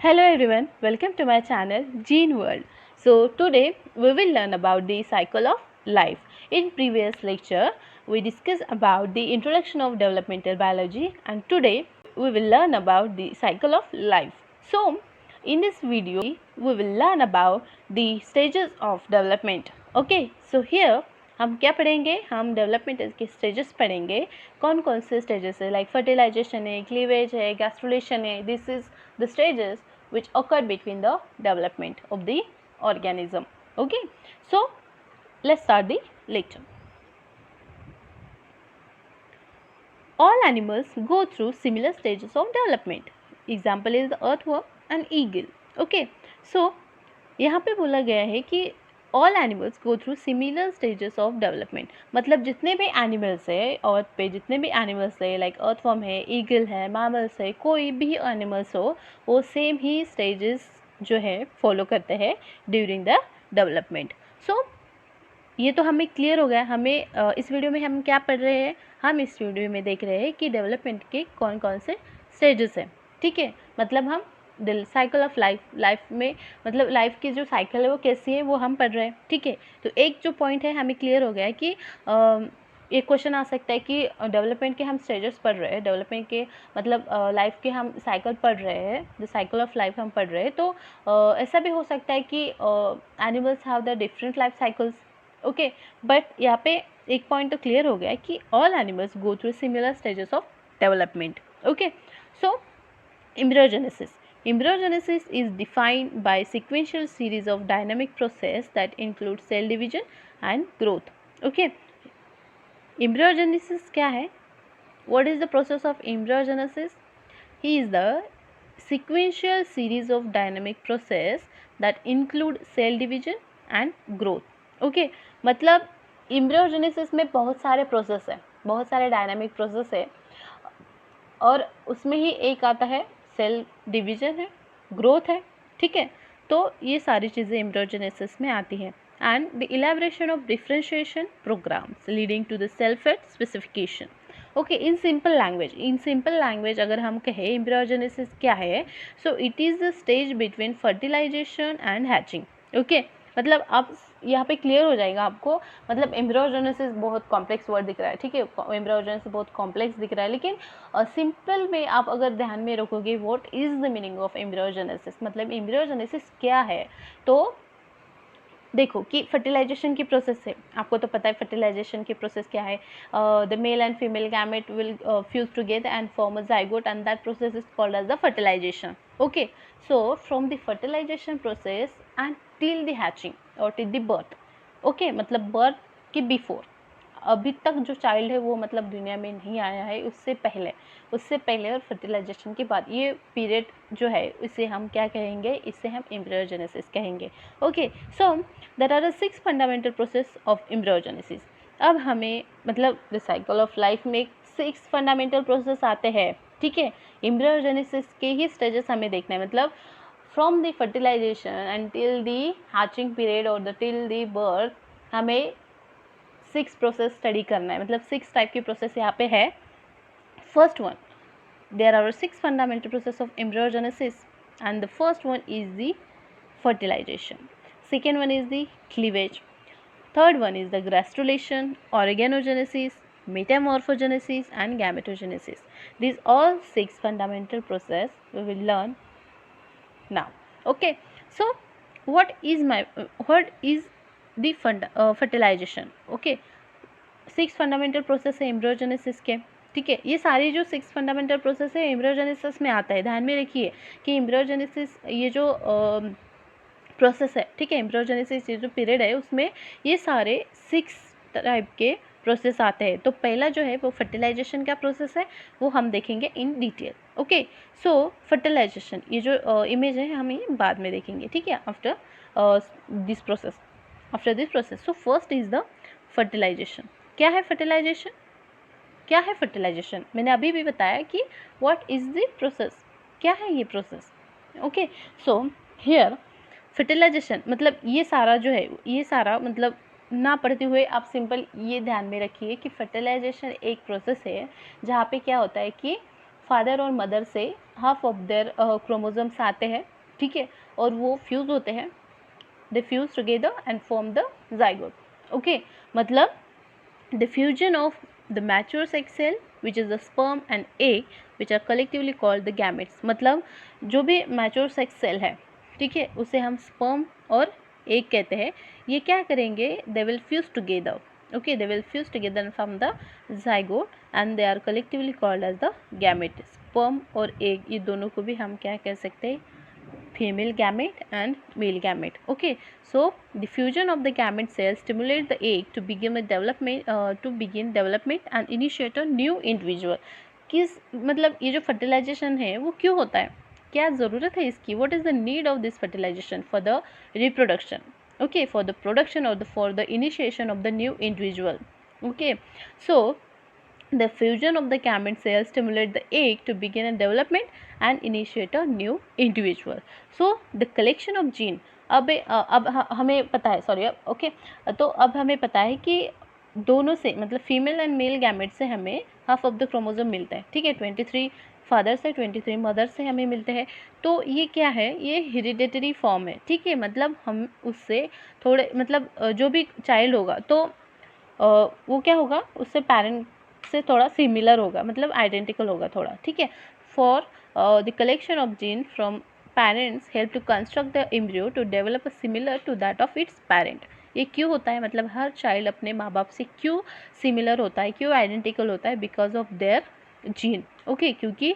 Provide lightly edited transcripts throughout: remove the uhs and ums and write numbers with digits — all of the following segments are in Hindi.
Hello everyone, welcome to my channel Gene World. So today we will learn about the cycle of life. In previous lecture we discussed about the introduction of developmental biology, and today we will learn about the cycle of life. So in this video we will learn about the stages of development. Okay, so here हम क्या पढ़ेंगे, हम डेवलपमेंट के स्टेजेस पढ़ेंगे. कौन कौन से स्टेजेस है, लाइक फर्टिलाइजेशन है, क्लीवेज है, गैस्ट्रुलेशन है. This is the stages which occur between the development of the organism. Okay, so let's start the lecture. All animals go through similar stages of development. Example is the earthworm and eagle. Okay, so यहाँ पे बोला गया है कि all animals go through similar stages of development. मतलब जितने भी एनिमल्स है अर्थ पे, जितने भी एनिमल्स है, लाइक अर्थवर्म है, ईगल है, मैमल्स है, कोई भी एनिमल्स हो, वो सेम ही स्टेजेस जो है फॉलो करते हैं ड्यूरिंग द डेवलपमेंट. सो ये तो हमें क्लियर हो गया. हमें इस वीडियो में हम क्या पढ़ रहे हैं, हम इस वीडियो में देख रहे हैं कि डेवलपमेंट के कौन कौन से स्टेजेस हैं. ठीक है, मतलब हम साइकिल ऑफ लाइफ में, मतलब लाइफ की जो साइकिल है वो कैसी है वो हम पढ़ रहे हैं. ठीक है, तो एक जो पॉइंट है हमें क्लियर हो गया है कि एक क्वेश्चन आ सकता है कि डेवलपमेंट के हम स्टेजेस पढ़ रहे हैं, डेवलपमेंट के मतलब लाइफ के हम साइकिल पढ़ रहे हैं, द साइकिल ऑफ लाइफ हम पढ़ रहे हैं. तो ऐसा भी हो सकता है कि animals have the different life cycles. Okay, but यहाँ पे एक पॉइंट तो क्लियर हो गया है कि all animals go through similar stages of development. Okay, so embryogenesis. Embryogenesis is defined by sequential series of dynamic process that include cell division and growth. Okay, embryogenesis क्या है? What is the process of embryogenesis? He is the sequential series of dynamic process that include cell division and growth. Okay, मतलब embryogenesis में बहुत सारे प्रोसेस है, बहुत सारे डायनामिक प्रोसेस है, और उसमें ही एक आता है सेल डिवीजन है, ग्रोथ है. ठीक है, तो ये सारी चीज़ें एम्ब्रियोजेनेसिस में आती हैं. And the elaboration of differentiation programmes leading to the cell fate specification. Okay, in simple language अगर हम कहें एम्ब्रियोजेनेसिस क्या है, so it is the stage between fertilisation and hatching. Okay, मतलब आप यहाँ पे क्लियर हो जाएगा आपको. मतलब एम्ब्रियोजेनेसिस बहुत कॉम्प्लेक्स वर्ड दिख रहा है. ठीक है, एम्ब्रियोजेनेसिस बहुत कॉम्प्लेक्स दिख रहा है, लेकिन सिंपल में आप अगर ध्यान में रखोगे what is the meaning of embryogenesis, मतलब एम्ब्रियोजेनेसिस क्या है, तो देखो कि फर्टिलाइजेशन की प्रोसेस है. आपको तो पता है फर्टिलाइजेशन की प्रोसेस क्या है. The male and female gamete will fuse together and form a zygote, and that process is called as the fertilisation. Okay, so from the fertilisation process and till the hatching और टिल द बर्थ. ओके, मतलब बर्थ के बिफोर, अभी तक जो चाइल्ड है वो मतलब दुनिया में नहीं आया है, उससे पहले और फर्टिलाइजेशन के बाद ये पीरियड जो है इसे हम क्या कहेंगे, इसे हम एम्ब्रियोजेनेसिस कहेंगे. Okay, so there are 6 fundamental process of embryogenesis. अब हमें मतलब द साइकिल ऑफ लाइफ में 6 फंडामेंटल प्रोसेस आते हैं. ठीक है, एम्ब्रियोजेनेसिस के ही स्टेजेस हमें देखना है. मतलब from the fertilisation and till the hatching period और द टिल द बर्थ हमें 6 प्रोसेस स्टडी करना है. मतलब 6 टाइप की प्रोसेस यहाँ पे है. First one, there are 6 fundamental process of embryogenesis, and the first one is the fertilisation. Second one is the cleavage. Third one is the gastrulation, organogenesis, metamorphogenesis and gametogenesis. These all 6 fundamental process we will learn now. Okay, so what is the fertilization? Okay, 6 fundamental process है एम्ब्रियोजेनेसिस के. ठीक है, ये सारी जो 6 फंडामेंटल प्रोसेस है एम्ब्रियोजेनेसिस में आता है. ध्यान में रखिए कि एम्ब्रियोजेनेसिस ये जो प्रोसेस है, ठीक है, एम्ब्रियोजेनेसिस ये जो पीरियड है उसमें ये सारे 6 टाइप के प्रोसेस आते हैं. तो पहला जो है वो फर्टिलाइजेशन का प्रोसेस है, वो हम देखेंगे in detail. Okay, so fertilisation ये जो इमेज है हम ये बाद में देखेंगे. ठीक है, after this process. So first is the fertilisation. क्या है फर्टिलाइजेशन? मैंने अभी भी बताया कि व्हाट इज द प्रोसेस, क्या है ये process. Okay, so here fertilisation मतलब ये सारा जो है, ये सारा मतलब ना पढ़ते हुए आप सिंपल ये ध्यान में रखिए कि फर्टिलाइजेशन एक प्रोसेस है जहाँ पे क्या होता है कि फादर और मदर से हाफ ऑफ देयर क्रोमोसोम्स आते हैं. ठीक है, और वो फ्यूज होते हैं, they fuse together and form the zygote. Okay, मतलब the fusion of the mature sex cell which is the sperm and egg which are collectively called the gametes। मतलब जो भी mature sex cell है, ठीक है, उसे हम sperm और egg कहते हैं। ये क्या करेंगे, they will fuse together, okay, they will fuse together from the zygote and they are collectively called as the gametes। sperm और egg ये दोनों को भी हम क्या कह सकते हैं, female gamete and male gamete। okay, so the fusion of the gamete cells stimulate the egg to begin development and initiate a new individual। किस मतलब ये जो फर्टिलाइजेशन है वो क्यों होता है, क्या ज़रूरत है इसकी, what is the need of this fertilization for the reproduction, okay, for the production or for the initiation of the new individual। okay, so the fusion of the gamete cells stimulate the egg to begin a development and initiate a new individual। So the collection of gene, अब हमें पता है, सॉरी, ओके, तो अब हमें पता है कि दोनों से मतलब फीमेल एंड मेल गैमेट से हमें हाफ ऑफ द क्रोमोसोम मिलता है, ठीक है, 23 फादर से 23 मदर से हमें मिलते हैं। तो ये क्या है, ये हेरिडेटरी फॉर्म है, ठीक है, मतलब हम उससे थोड़े मतलब जो भी चाइल्ड होगा तो वो क्या होगा, उससे पेरेंट से थोड़ा सिमिलर होगा, मतलब आइडेंटिकल होगा थोड़ा, ठीक है। For the collection of gene from parents help to construct the embryo to develop similar to that of its parent. ये क्यों होता है, मतलब हर चाइल्ड अपने माँ बाप से क्यों सिमिलर होता है, क्यों आइडेंटिकल होता है, because of their gene. Okay, क्योंकि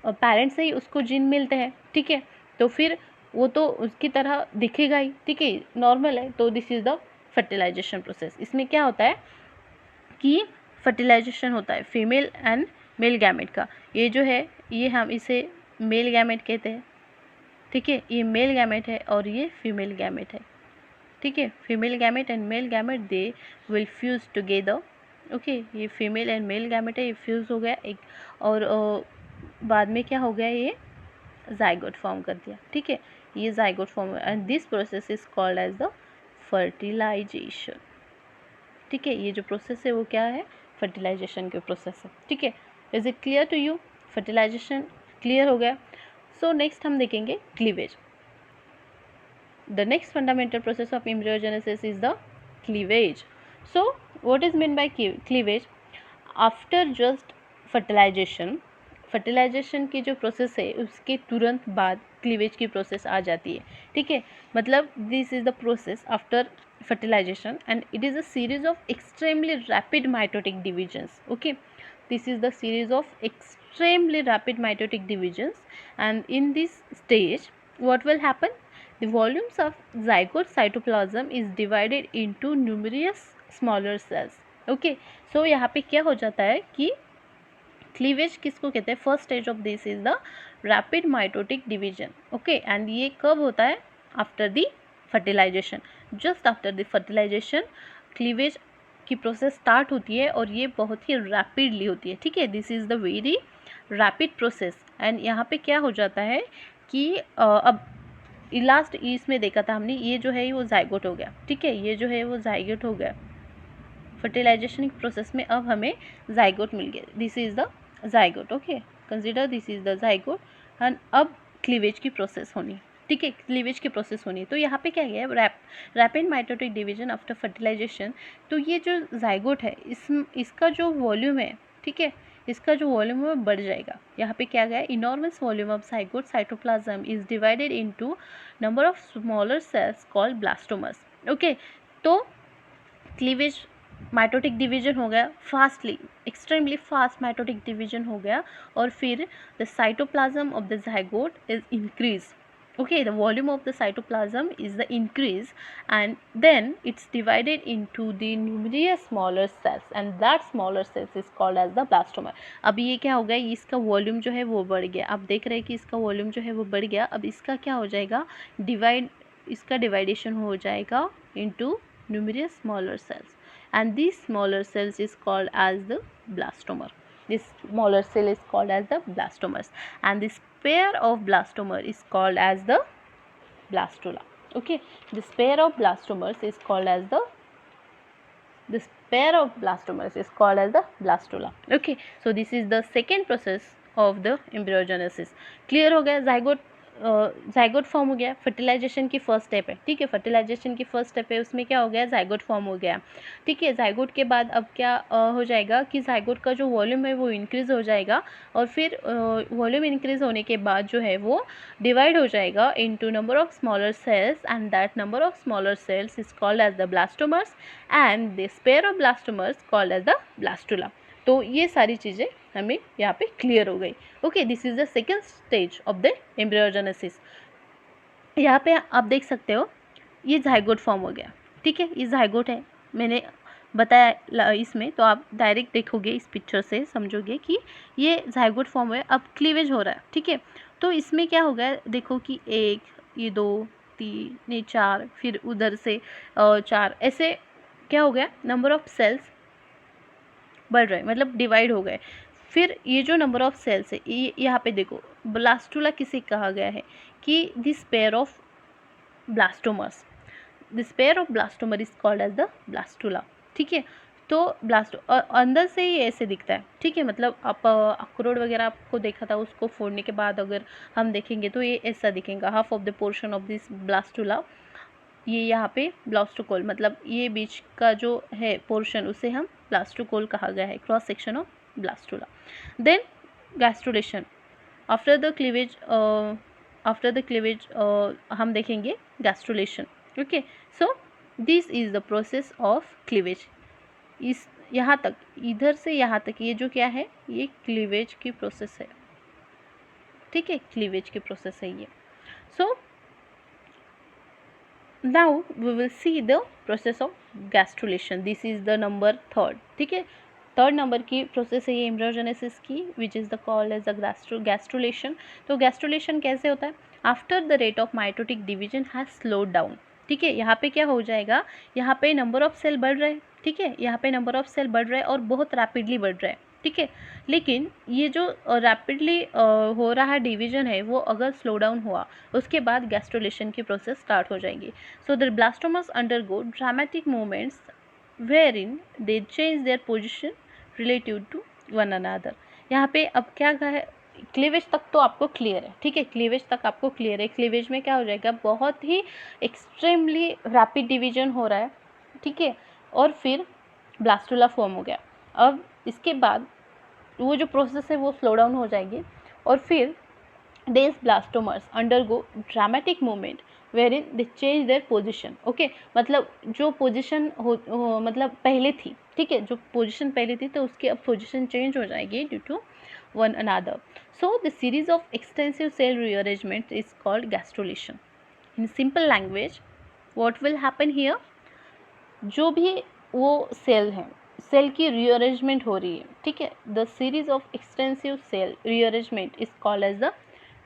पेरेंट्स से ही उसको जीन मिलते हैं, ठीक है, तो फिर वो तो उसकी तरह दिखेगा ही, ठीक है, नॉर्मल है। तो this is the fertilisation process. इसमें क्या होता है कि फर्टिलाइजेशन होता है फीमेल एंड मेल गैमेट का। ये जो है ये हम इसे मेल गैमेट कहते हैं, ठीक है, ये मेल गैमेट है और ये फीमेल गैमेट है, ठीक है। Female gamete and male gamete they will fuse together. Okay, ये फीमेल एंड मेल गैमेट है, ये फ्यूज हो गया एक, और बाद में क्या हो गया, ये जाइगोट फॉर्म कर दिया, ठीक है, ये zygote form, and this process is called as the fertilisation. ठीक है, ये जो प्रोसेस है वो क्या है, फर्टिलाइजेशन के प्रोसेस है, ठीक है। Is it clear to you, fertilisation clear हो गया। सो नेक्स्ट हम देखेंगे cleavage. The next fundamental process of embryogenesis is the cleavage. So what is mean by cleavage, after just fertilisation की जो प्रोसेस है उसके तुरंत बाद क्लीवेज की प्रोसेस आ जाती है, ठीक है। मतलब this is the process after fertilization and it is a series of extremely rapid mitotic divisions। okay, this is the series of extremely rapid mitotic divisions, and in this stage what will happen, the volumes of zygote cytoplasm is divided into numerous smaller cells। okay, so यहाँ पे क्या हो जाता है कि क्लीवेज किसको कहते हैं, first stage of this is the rapid mitotic division. Okay, and ये कब होता है, after the fertilisation, just after the fertilisation cleavage की प्रोसेस स्टार्ट होती है और ये बहुत ही रैपिडली होती है, ठीक है। This is the very rapid process, and यहाँ पे क्या हो जाता है कि अब लास्ट इसमें देखा था हमने, ये जो है वो जाइगोट हो गया, ठीक है, ये जो है वो जाइगोट हो गया फर्टिलाइजेशन प्रोसेस में, अब हमें जाइगोट मिल गया, this is the zygote. Okay, consider this is the zygote, and अब क्लीवेज की प्रोसेस होनी, ठीक है, क्लीवेज की प्रोसेस होनी। तो यहाँ पे क्या है, rapid mitotic division after fertilisation. तो ये जो जाइगोट है इसका जो वॉल्यूम है, ठीक है, इसका जो वॉल्यूम है वो बढ़ जाएगा। यहाँ पे क्या गया, enormous volume of zygote cytoplasm is divided into number of smaller cells called blastomeres. Okay, तो क्लीवेज माइटोटिक डिवीजन हो गया fastly, extremely fast mitotic division हो गया, और फिर the cytoplasm of the zygote is increase. okay, the volume of the cytoplasm is the increase, and then it's divided into the numerous smaller cells, and that smaller cells is called as the blastoma। अब ये क्या हो गया, इसका वॉल्यूम जो है वो बढ़ गया, आप देख रहे हैं कि इसका वॉल्यूम जो है वो बढ़ गया। अब इसका क्या हो जाएगा, इसका डिवाइडेशन हो जाएगा into numerous smaller cells, and these smaller cells is called as the blastomer। this smaller cell is called as the blastomers, and this pair of blastomer is called as the blastula। okay, this pair of blastomers is called as the blastula। okay, so this is the second process of the embryogenesis। clear हो गया, जाइगोट जाइगोट फॉर्म हो गया, फर्टिलाइजेशन की फर्स्ट स्टेप है, ठीक है, फर्टिलाइजेशन की फर्स्ट स्टेप है, उसमें क्या हो गया, जाइगोट फॉर्म हो गया, ठीक है। जाइगोट के बाद अब क्या हो जाएगा कि जाइगोट का जो वॉल्यूम है वो इंक्रीज़ हो जाएगा, और फिर वॉल्यूम इंक्रीज़ होने के बाद जो है वो डिवाइड हो जाएगा into number of smaller cells, and that number of smaller cells is called as the blastomeres, and this pair of blastomeres called as the blastula. तो ये सारी चीज़ें हमें यहाँ पे क्लियर हो गई। Okay, this is the second stage of the embryogenesis. यहाँ पे आप देख सकते हो ये जाइगोट फॉर्म हो गया, ठीक है, ये जाइगोट है, मैंने बताया इसमें, तो आप डायरेक्ट देखोगे इस पिक्चर से समझोगे कि ये जाइगोट फॉर्म है। अब क्लीवेज हो रहा है, ठीक है, तो इसमें क्या होगा, देखो कि एक, ये 2, 3, ये 4, फिर उधर से 4, ऐसे क्या हो गया, नंबर ऑफ सेल्स बढ़ रहे, मतलब डिवाइड हो गए। फिर ये जो नंबर ऑफ सेल्स है, ये यहाँ पे देखो, ब्लास्टुला किसे कहा गया है कि this pair of blastomeres, this pair of blastomere is called as the blastula, ठीक है। तो अंदर से ही ऐसे दिखता है, ठीक है, मतलब आप अखरोट वगैरह आपको देखा था, उसको फोड़ने के बाद अगर हम देखेंगे तो ये ऐसा दिखेगा, half of the portion of this blastula, ये यहाँ पे ब्लास्टोकोल, मतलब ये बीच का जो है पोर्शन उसे हम ब्लास्टोकोल कहा गया है, cross section of blastula. Then gastrulation, after the cleavage, हम देखेंगे gastrulation. Okay, so this is the process of cleavage. इस यहाँ तक, इधर से यहाँ तक ये जो क्या है, ये क्लीवेज की प्रोसेस है, ठीक है, क्लीवेज की प्रोसेस है ये। सो now we will see the process of gastrulation. This is the number 3rd, ठीक है, 3rd नंबर की प्रोसेस है ये एम्ब्रियोजेनेसिस की, which is the called as the gastrulation. तो गैस्ट्रुलेशन कैसे होता है, after the rate of mitotic division has slowed down, ठीक है, यहाँ पे क्या हो जाएगा, यहाँ पे नंबर ऑफ सेल बढ़ रहे हैं, ठीक है, यहाँ पे नंबर ऑफ सेल बढ़ रहा है और बहुत रैपिडली बढ़ रहा है, ठीक है, लेकिन ये जो रैपिडली हो रहा है डिवीजन है, वो अगर स्लो डाउन हुआ उसके बाद गैस्ट्रुलेशन की प्रोसेस स्टार्ट हो जाएगी। So the blastomeres undergo dramatic movements wherein they change their position relative to one another। यहाँ पे अब क्या है, क्लीवेज तक तो आपको क्लियर है, ठीक है, क्लीवेज तक आपको क्लियर है। क्लीवेज में क्या हो जाएगा, बहुत ही एक्सट्रीमली रैपिड डिवीजन हो रहा है, ठीक है, और फिर ब्लास्टुला फॉर्म हो गया। अब इसके बाद वो जो प्रोसेस है वो स्लो डाउन हो जाएगी, और फिर these blastomers undergo dramatic movement wherein they change their position। Okay, मतलब जो पोजीशन मतलब पहले थी, ठीक है, जो पोजीशन पहले थी तो उसकी अब पोजीशन चेंज हो जाएगी due to one another. So the series of extensive cell rearrangement is called gastrulation. In simple language what will happen here, जो भी वो सेल हैं, सेल की रीअरेंजमेंट हो रही है, ठीक है, the series of extensive cell rearrangement is called as the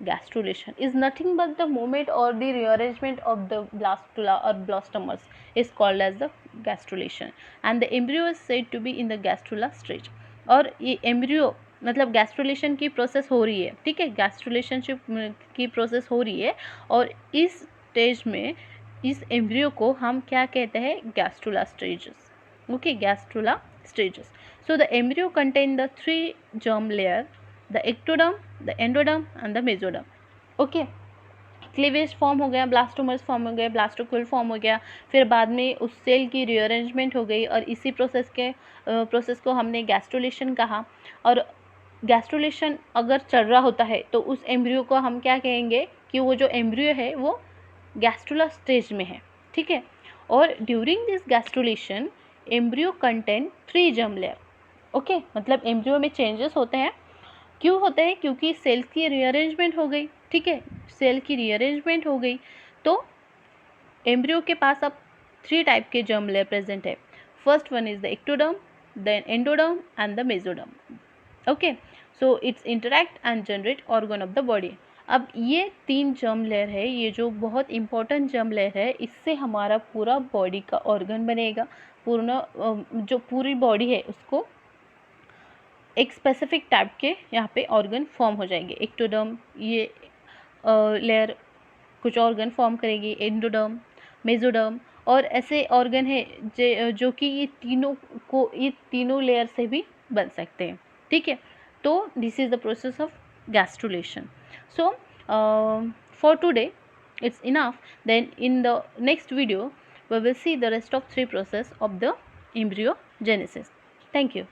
gastrulation, is nothing but the movement or the rearrangement of the blastula or blastomers is called as the gastrulation, and the embryo is said to be in the gastrula stage। और ये एम्ब्रियो मतलब गैस्ट्रुलेशन की प्रोसेस हो रही है, ठीक है, गैस्ट्रुलेशन की प्रोसेस हो रही है, और इस स्टेज में इस एम्ब्रियो को हम क्या कहते हैं, gastrula stages. Okay, gastrula stages. So the embryo contain the 3 germ layer, the ectoderm, the endoderm and the mesoderm। Okay, cleavage form हो गया, ब्लास्टोमर्स फॉर्म हो गए, ब्लास्टोकुल फॉर्म हो गया, फिर बाद में उस सेल की रीअरेंजमेंट हो गई, और इसी प्रोसेस को हमने गैस्ट्रुलेशन कहा। और गैस्ट्रुलेशन अगर चल रहा होता है तो उस एम्ब्रियो को हम क्या कहेंगे कि वो जो एम्ब्रियो है वो गैस्ट्रुला स्टेज में है, ठीक है। और during this gastrulation embryo contain 3 germ layer। Okay, मतलब एम्ब्रियो में चेंजेस होते हैं, क्यों होते हैं, क्योंकि सेल्स की रीअरेंजमेंट हो गई, ठीक है, सेल की रीअरेंजमेंट हो गई, तो एम्ब्रियो के पास अब 3 टाइप के germ layer प्रेजेंट है। First one is the ectoderm, then endoderm and the mesoderm. Okay, so its interact and generate organ of the body. अब ये 3 germ layer है, ये जो बहुत इंपॉर्टेंट germ layer है, इससे हमारा पूरा बॉडी का ऑर्गन बनेगा, पूर्ण जो पूरी बॉडी है उसको एक स्पेसिफिक टाइप के यहाँ पे ऑर्गन फॉर्म हो जाएंगे। एक्टोडर्म ये लेयर कुछ ऑर्गन फॉर्म करेगी, एंडोडर्म, मेसोडर्म, और ऐसे ऑर्गन है जो कि ये तीनों लेयर से भी बन सकते हैं, ठीक है। तो this is the process of gastrulation. So for today it's enough. Then in the next video we will see the rest of three process of the embryogenesis. Thank you.